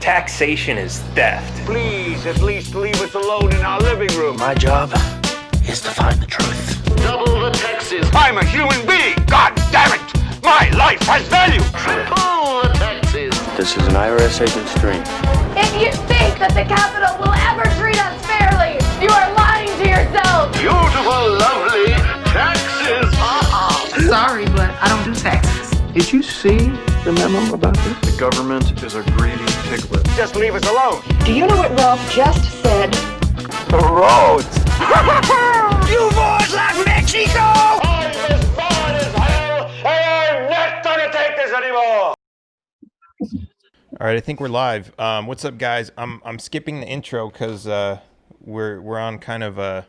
Taxation is theft. Please, at least leave us alone in our living room. My job is to find the truth. Double the taxes. I'm a human being. God damn it! My life has value. Triple the taxes. This is an IRS agent's dream. If you think that the Capitol will ever treat us fairly, you are lying to yourself. Beautiful, lovely taxes. Sorry, but I don't do taxes. Did you see the memo about this? The government is a greedy piglet. Just leave us alone. Do you know what Ralph just said? The roads. You boys like Mexico? I'm as bad as hell, and I'm not gonna take this anymore. All right, I think we're live. What's up, guys? I'm skipping the intro because we're on kind of a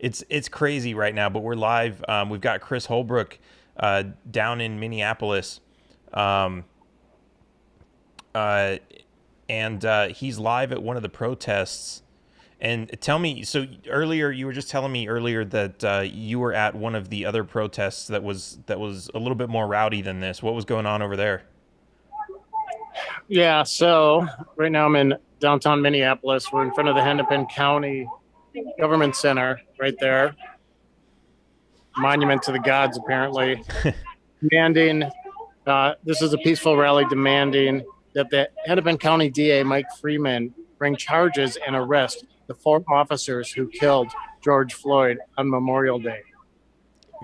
it's crazy right now, but we're live. We've got Chris Holbrook down in Minneapolis, and he's live at one of the protests. And tell me, so earlier you were just telling me earlier that you were at one of the other protests that was a little bit more rowdy than this. What was going on over there? Yeah, so right now I'm in downtown Minneapolis. We're in front of the Hennepin County Government Center right there. Monument to the gods, apparently. Demanding, this is a peaceful rally demanding that the Hennepin County DA, Mike Freeman, bring charges and arrest the 4 officers who killed George Floyd on Memorial Day.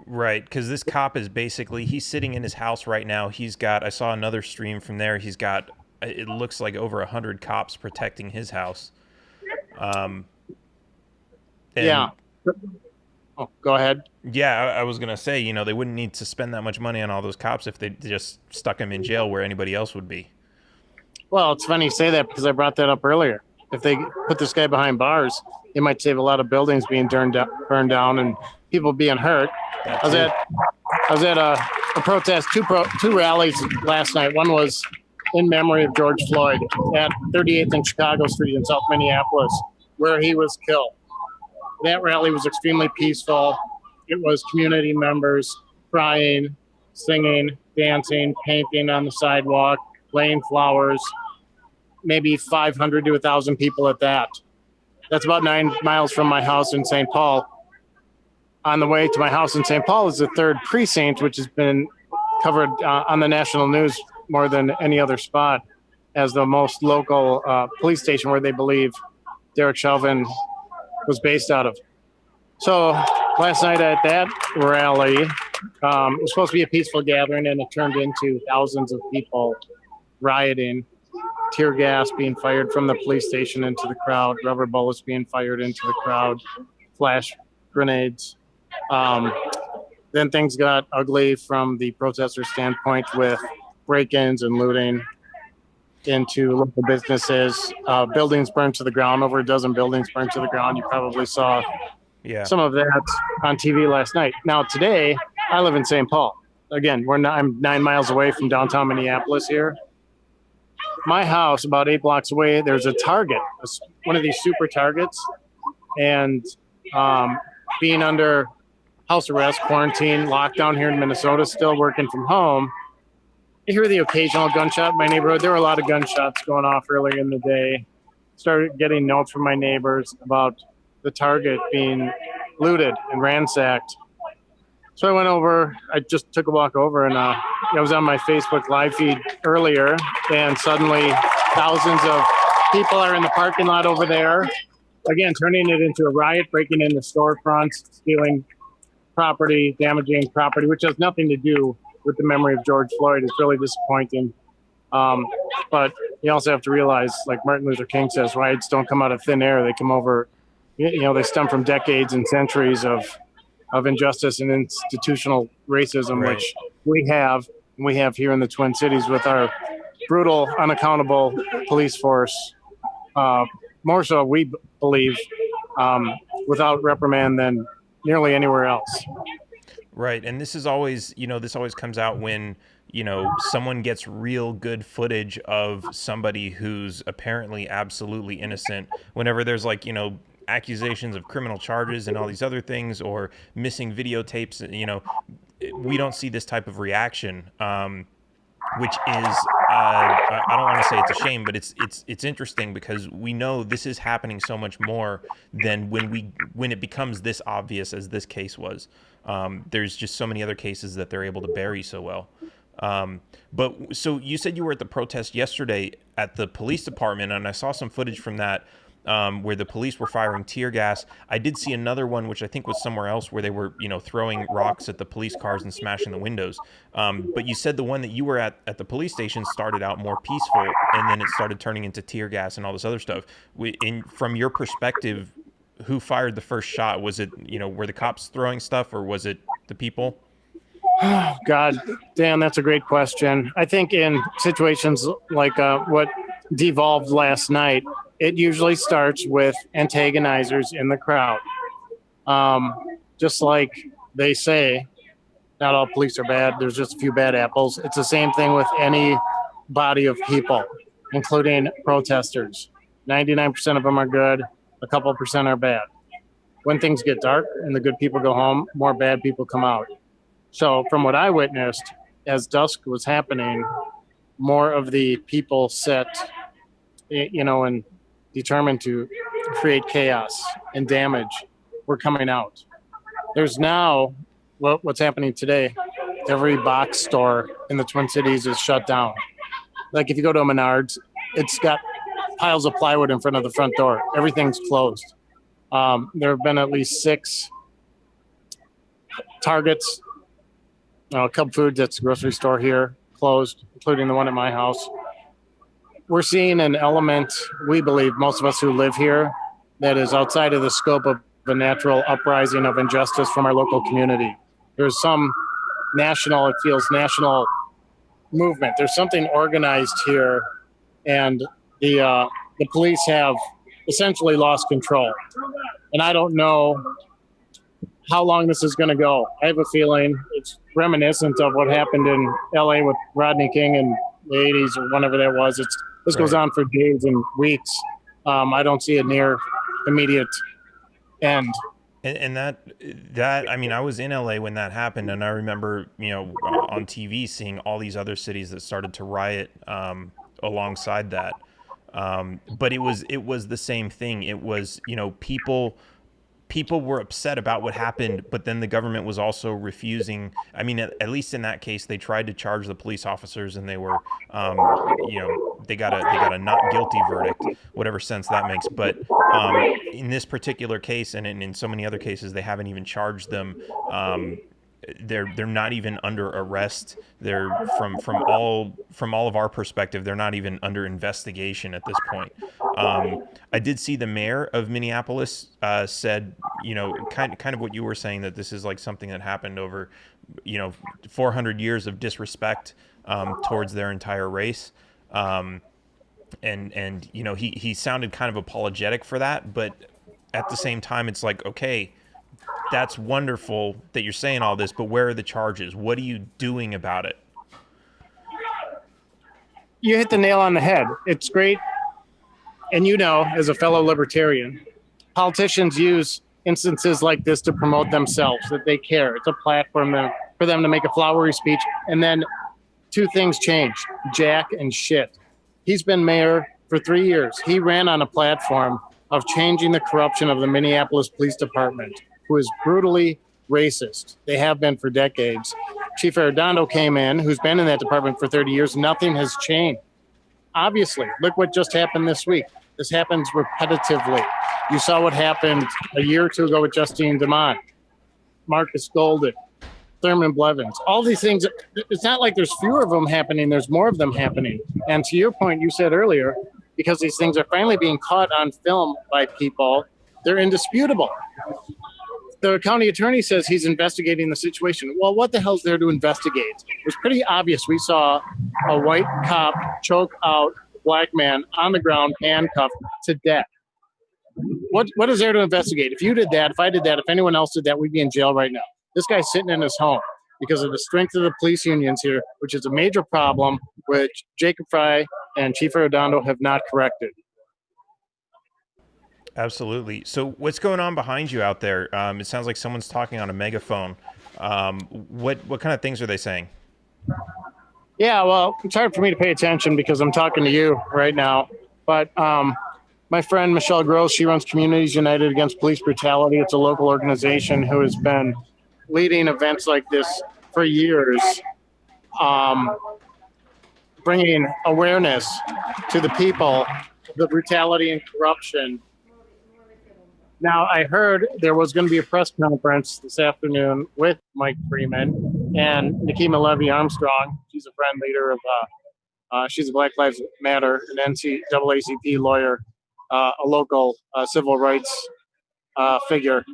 Right, because this cop is basically, he's sitting in his house right now. He's got, I saw another stream from there. He's got, it looks like over 100 cops protecting his house. Yeah. Oh, go ahead. Yeah, I was going to say, you know, they wouldn't need to spend that much money on all those cops if they just stuck him in jail where anybody else would be. Well, it's funny you say that because I brought that up earlier. If they put this guy behind bars, it might save a lot of buildings being burned down and people being hurt. I was at a protest, two rallies last night. One was in memory of George Floyd at 38th and Chicago Street in South Minneapolis, where he was killed. That rally was extremely peaceful. It was community members crying, singing, dancing, painting on the sidewalk, laying flowers, maybe 500 to 1,000 people at that. That's about 9 miles from my house in St. Paul. On the way to my house in St. Paul is the 3rd precinct, which has been covered on the national news more than any other spot as the most local police station where they believe Derek Chauvin was based out of. So last night at that rally, it was supposed to be a peaceful gathering, and it turned into thousands of people rioting, tear gas being fired from the police station into the crowd, rubber bullets being fired into the crowd, flash grenades. Then things got ugly from the protester standpoint with break-ins and looting into local businesses. Buildings burned to the ground, over a dozen buildings burned to the ground. You probably saw some of that on TV last night. Now today, I live in St. Paul. Again, I'm 9 miles away from downtown Minneapolis here. My house, about 8 blocks away, there's a Target, one of these super Targets, and being under house arrest, quarantine, lockdown here in Minnesota, still working from home, I hear the occasional gunshot in my neighborhood. There were a lot of gunshots going off earlier in the day. Started getting notes from my neighbors about the Target being looted and ransacked. So I went over, I just took a walk over, and I was on my Facebook live feed earlier, and suddenly thousands of people are in the parking lot over there. Again, turning it into a riot, breaking into storefronts, stealing property, damaging property, which has nothing to do with the memory of George Floyd. It's really disappointing. But you also have to realize, like Martin Luther King says, riots don't come out of thin air. They come over, they stem from decades and centuries of injustice and institutional racism, right, which we have here in the Twin Cities with our brutal, unaccountable police force. More so, we believe, without reprimand than nearly anywhere else. Right, and this is always, this always comes out when, someone gets real good footage of somebody who's apparently absolutely innocent. Whenever there's accusations of criminal charges and all these other things, or missing videotapes, we don't see this type of reaction, which is I don't want to say it's a shame, but it's interesting because we know this is happening so much more than when it becomes this obvious as this case was. There's just so many other cases that they're able to bury so well. But so you said you were at the protest yesterday at the police department, and I saw some footage from that. Where the police were firing tear gas. I did see another one, which I think was somewhere else, where they were, throwing rocks at the police cars and smashing the windows. But you said the one that you were at the police station started out more peaceful, and then it started turning into tear gas and all this other stuff. From your perspective, who fired the first shot? Was it, were the cops throwing stuff, or was it the people? Oh, God, Dan, that's a great question. I think in situations like what devolved last night, it usually starts with antagonizers in the crowd. Just like they say, not all police are bad. There's just a few bad apples. It's the same thing with any body of people, including protesters. 99% of them are good. A couple percent are bad. When things get dark and the good people go home, more bad people come out. So from what I witnessed, as dusk was happening, more of the people set, and determined to create chaos and damage were coming out. There's now, what's happening today, every box store in the Twin Cities is shut down. Like if you go to a Menards, it's got piles of plywood in front of the front door. Everything's closed. There have been at least 6 Targets, Cub Foods, that's a grocery store here, closed, including the one at my house. We're seeing an element, we believe, most of us who live here, that is outside of the scope of the natural uprising of injustice from our local community. There's some national movement. There's something organized here, and the police have essentially lost control. And I don't know how long this is going to go. I have a feeling it's reminiscent of what happened in LA with Rodney King in the 80s or whenever that was. This goes on for days and weeks. I don't see a near immediate end. And that I mean, I was in LA when that happened, and I remember, on TV seeing all these other cities that started to riot alongside that. But it was the same thing. It was, people were upset about what happened, but then the government was also refusing. I mean, at least in that case, they tried to charge the police officers, and they were, they got a not guilty verdict, whatever sense that makes. But in this particular case, and in so many other cases, they haven't even charged them. They're not even under arrest. They're from all of our perspective, they're not even under investigation at this point. I did see the mayor of Minneapolis said, kind of what you were saying, that this is like something that happened over, 400 years of disrespect towards their entire race. And he sounded kind of apologetic for that, but at the same time, it's like, okay, that's wonderful that you're saying all this, but where are the charges? What are you doing about it? You hit the nail on the head. It's great. And as a fellow libertarian, politicians use instances like this to promote themselves, that they care. It's a platform for them to make a flowery speech. And then 2 things change, Jack and shit. He's been mayor for 3 years. He ran on a platform of changing the corruption of the Minneapolis Police Department, who is brutally racist. They have been for decades. Chief Arredondo came in, who's been in that department for 30 years. Nothing has changed. Obviously, look what just happened this week. This happens repetitively. You saw what happened a year or 2 ago with Justine DeMont, Marcus Golden, Thurman Blevins. All these things, it's not like there's fewer of them happening. There's more of them happening. And to your point, you said earlier, because these things are finally being caught on film by people, they're indisputable. The county attorney says he's investigating the situation. Well, what the hell's there to investigate? It was pretty obvious. We saw a white cop choke out a black man on the ground, handcuffed to death. What is there to investigate? If you did that, if I did that, if anyone else did that, we'd be in jail right now. This guy's sitting in his home because of the strength of the police unions here, which is a major problem which Jacob Fry and Chief Arredondo have not corrected. Absolutely. So what's going on behind you out there? It sounds like someone's talking on a megaphone. What kind of things are they saying? Yeah, well, it's hard for me to pay attention because I'm talking to you right now. But my friend Michelle Gross, she runs Communities United Against Police Brutality. It's a local organization who has been leading events like this for years, um, bringing awareness to the people of the brutality and corruption. Now, I heard there was going to be a press conference this afternoon with Mike Freeman and Nikema Levy Armstrong. She's a friend leader of she's a Black Lives Matter, an NCAACP lawyer, a local civil rights figure.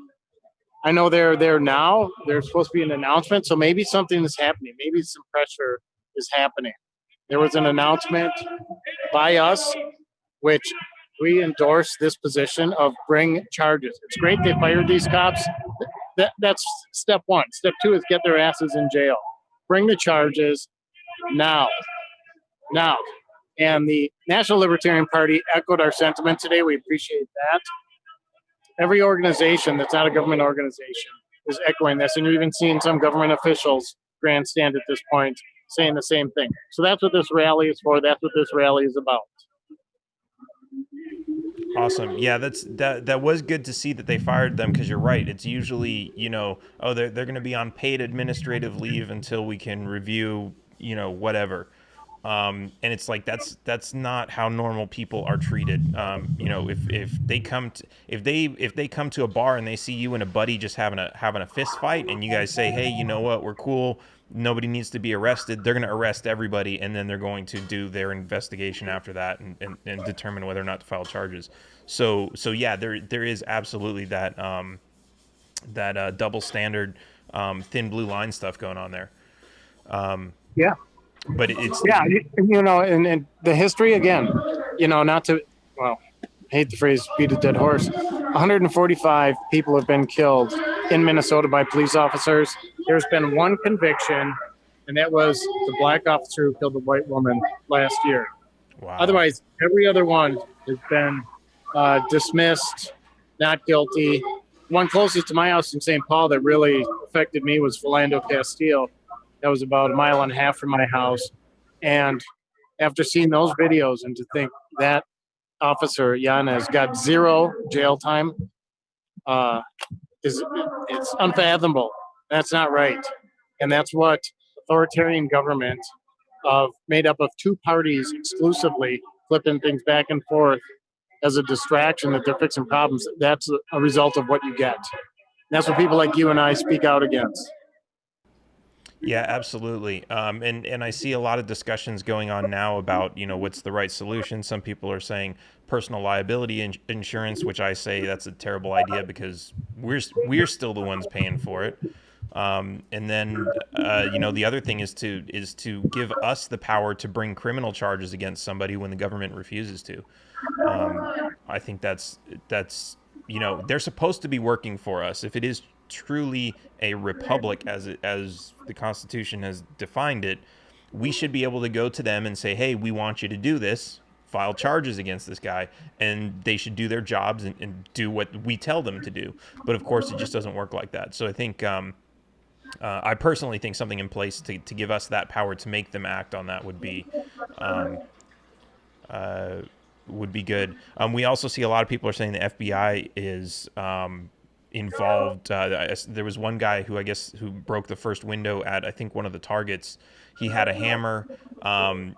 I know they're there now. There's supposed to be an announcement, so maybe something is happening. Maybe some pressure is happening. There was an announcement by us, which we endorse this position of bring charges. It's great they fired these cops. That's step one. Step two is get their asses in jail. Bring the charges now. Now, and the National Libertarian Party echoed our sentiment today. We appreciate that. Every organization that's not a government organization is echoing this, and you're even seeing some government officials grandstand at this point saying the same thing. So that's what this rally is for. That's what this rally is about. Awesome. Yeah, that was good to see that they fired them, because you're right. It's usually, oh, they're going to be on paid administrative leave until we can review, whatever. And it's like that's not how normal people are treated. If they come to a bar and they see you and a buddy just having a fist fight, and you guys say, hey, you know what, we're cool, nobody needs to be arrested, they're going to arrest everybody, and then they're going to do their investigation after that and determine whether or not to file charges. So yeah, there is absolutely that double standard, thin blue line stuff going on there. Yeah. But it's and the history again, not to, well, I hate the phrase beat a dead horse. 145 people have been killed in Minnesota by police officers. There's been one conviction, and that was the black officer who killed the white woman last year. Wow. Otherwise, every other one has been dismissed, not guilty. One closest to my house in St. Paul that really affected me was Philando Castile. That was about a mile and a half from my house. And after seeing those videos, and to think that officer, Yanez, got 0 jail time, it's unfathomable. That's not right. And that's what authoritarian government made up of two parties exclusively, flipping things back and forth as a distraction that they're fixing problems. That's a result of what you get. And that's what people like you and I speak out against. Yeah, absolutely. And I see a lot of discussions going on now about, what's the right solution. Some people are saying personal liability insurance, which I say that's a terrible idea, because we're still the ones paying for it. And then, the other thing is to give us the power to bring criminal charges against somebody when the government refuses to. I think that's they're supposed to be working for us. If it is truly a republic as the Constitution has defined it, we should be able to go to them and say, hey, we want you to do this, file charges against this guy, and they should do their jobs and do what we tell them to do. But of course, it just doesn't work like that. So I think I personally think something in place to give us that power to make them act on that would be good. We also see a lot of people are saying the FBI is involved. There was one guy who broke the first window at, I think, one of the Targets. He had a hammer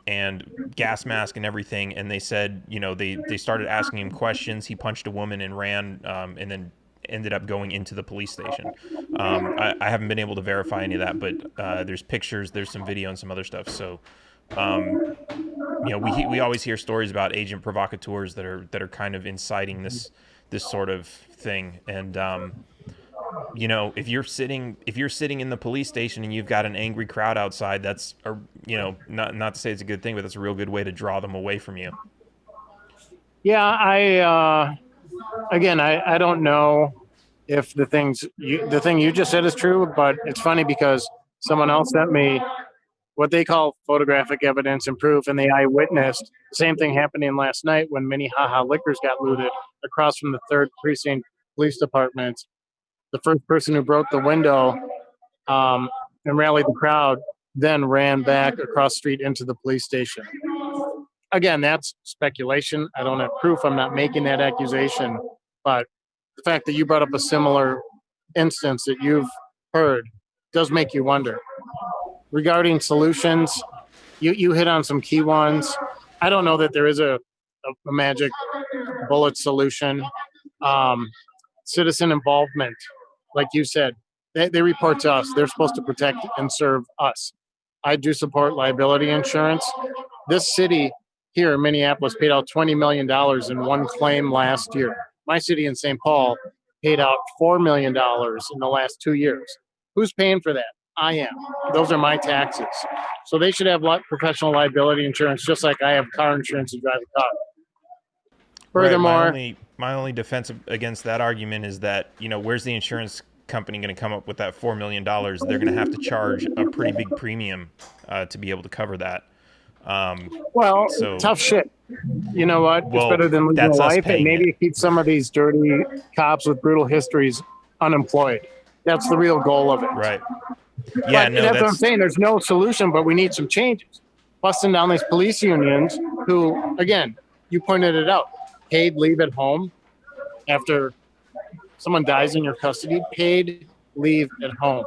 and gas mask and everything, and they said, they started asking him questions. He punched a woman and ran, and then ended up going into the police station. I haven't been able to verify any of that, but there's pictures, there's some video and some other stuff. So we always hear stories about agent provocateurs that are kind of inciting this sort of thing. And if you're sitting in the police station and you've got an angry crowd outside, that's not to say it's a good thing, but that's a real good way to draw them away from you. Yeah, I don't know if the thing you just said is true, but it's funny because someone else sent me what they call photographic evidence and proof, and they eyewitnessed the same thing happening last night when Minnehaha Liquors got looted across from the 3rd Precinct Police Department. The first person who broke the window and rallied the crowd then ran back across the street into the police station. Again, that's speculation. I don't have proof. I'm not making that accusation. But the fact that you brought up a similar instance that you've heard does make you wonder. Regarding solutions, you hit on some key ones. I don't know that there is a magic bullet solution. Citizen involvement, like you said, they report to us. They're supposed to protect and serve us. I do support liability insurance. This city here in Minneapolis paid out $20 million in one claim last year. My city in St. Paul paid out $4 million in the last 2 years. Who's paying for that? I am. Those are my taxes. So they should have professional liability insurance, just like I have car insurance to drive a car. Furthermore, right, my only defense against that argument is that, where's the insurance company going to come up with that $4 million? They're going to have to charge a pretty big premium to be able to cover that. Tough shit. You know what? It's better than losing a life, and maybe it keeps some of these dirty cops with brutal histories unemployed. That's the real goal of it. Right. Yeah, that's what I'm saying. There's no solution, but we need some changes. Busting down these police unions who, again, you pointed it out, paid leave at home after someone dies in your custody, paid leave at home.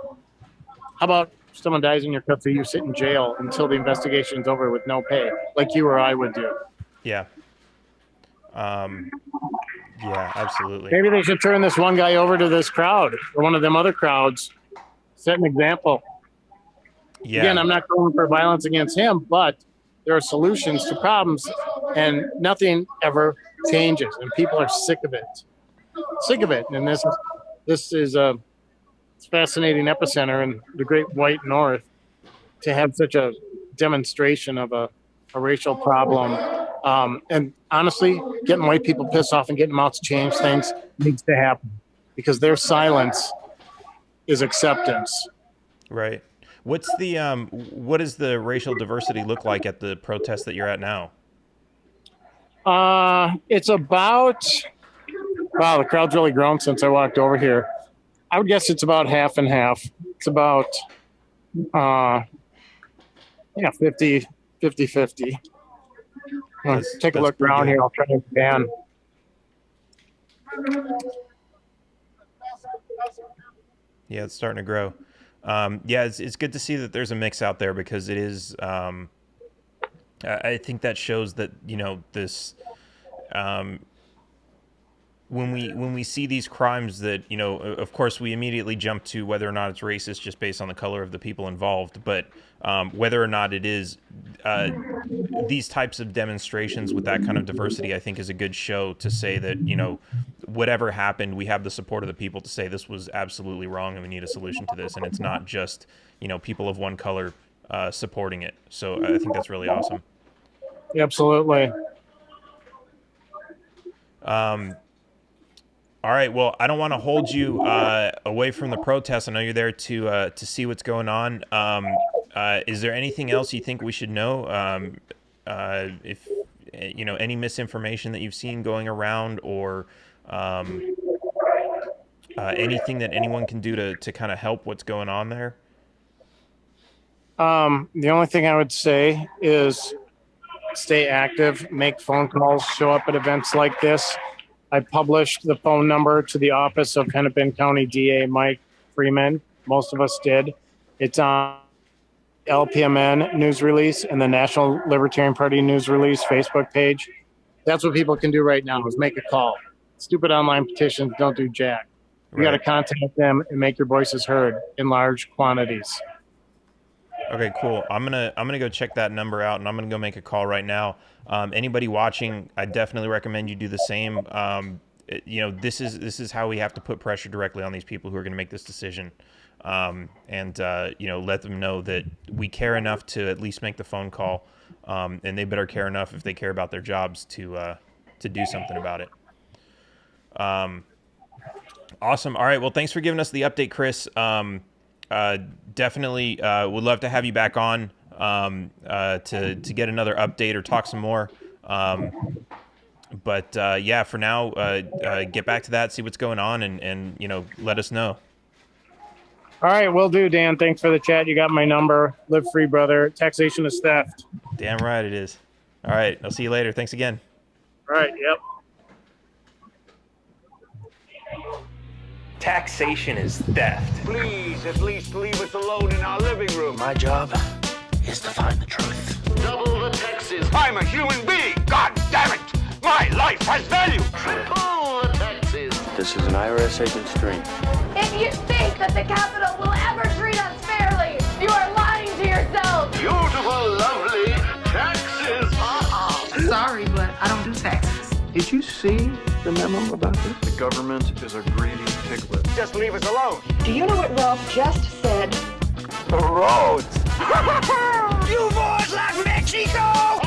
How about someone dies in your custody, you sit in jail until the investigation's over with no pay, like you or I would do? Yeah. Yeah, absolutely. Maybe they should turn this one guy over to this crowd or one of them other crowds. Set an example. Yeah. Again, I'm not calling for violence against him, but there are solutions to problems, and nothing ever changes, and people are sick of it. And this is a fascinating epicenter in the Great White North to have such a demonstration of a racial problem. And honestly, getting white people pissed off and getting them out to change things needs to happen, because their silence is acceptance. Right. What does the racial diversity look like at the protest that you're at now? It's about, wow, the crowd's really grown since I walked over here. I would guess it's about half and half. It's about 50. Take a look around here. I'll try to pan. Yeah, it's starting to grow. It's good to see that there's a mix out there, because it is. I think that shows that this. When we see these crimes that, of course we immediately jump to whether or not it's racist just based on the color of the people involved, but whether or not it is, these types of demonstrations with that kind of diversity, I think is a good show to say that, whatever happened, we have the support of the people to say this was absolutely wrong and we need a solution to this. And it's not just, people of one color supporting it. So I think that's really awesome. Absolutely. All right. Well, I don't want to hold you away from the protest. I know you're there to see what's going on. Is there anything else you think we should know? If any misinformation that you've seen going around, or anything that anyone can do to kind of help what's going on there? The only thing I would say is stay active, make phone calls, show up at events like this. I published the phone number to the office of Hennepin County DA Mike Freeman. Most of us did. It's on LPMN news release and the National Libertarian Party news release Facebook page. That's what people can do right now, is make a call. Stupid online petitions don't do jack. You got to contact them and make your voices heard in large quantities. Okay, cool. I'm gonna go check that number out, and I'm gonna go make a call right now. Anybody watching, I definitely recommend you do the same. This is how we have to put pressure directly on these people who are going to make this decision, and let them know that we care enough to at least make the phone call, and they better care enough if they care about their jobs to do something about it. Awesome. All right. Well, thanks for giving us the update, Chris. Definitely would love to have you back on to get another update or talk some more. But for now, get back to that, see what's going on, and let us know. All right, will do, Dan. Thanks for the chat. You got my number. Live free, brother. Taxation is theft. Damn right it is. All right, I'll see you later. Thanks again. All right, yep. Taxation is theft. Please, at least leave us alone in our living room. My job is to find the truth. Double the taxes. I'm a human being. God damn it. My life has value. Triple the taxes. This is an IRS agent's dream. If you think that the Capitol will ever treat us fairly, you are lying to yourself. Beautiful, lovely taxes. Sorry, but I don't do taxes. Did you see the memo about this? The government is a greedy piglet. Just leave us alone. Do you know what Ralph just said? The roads. You boys like Mexico?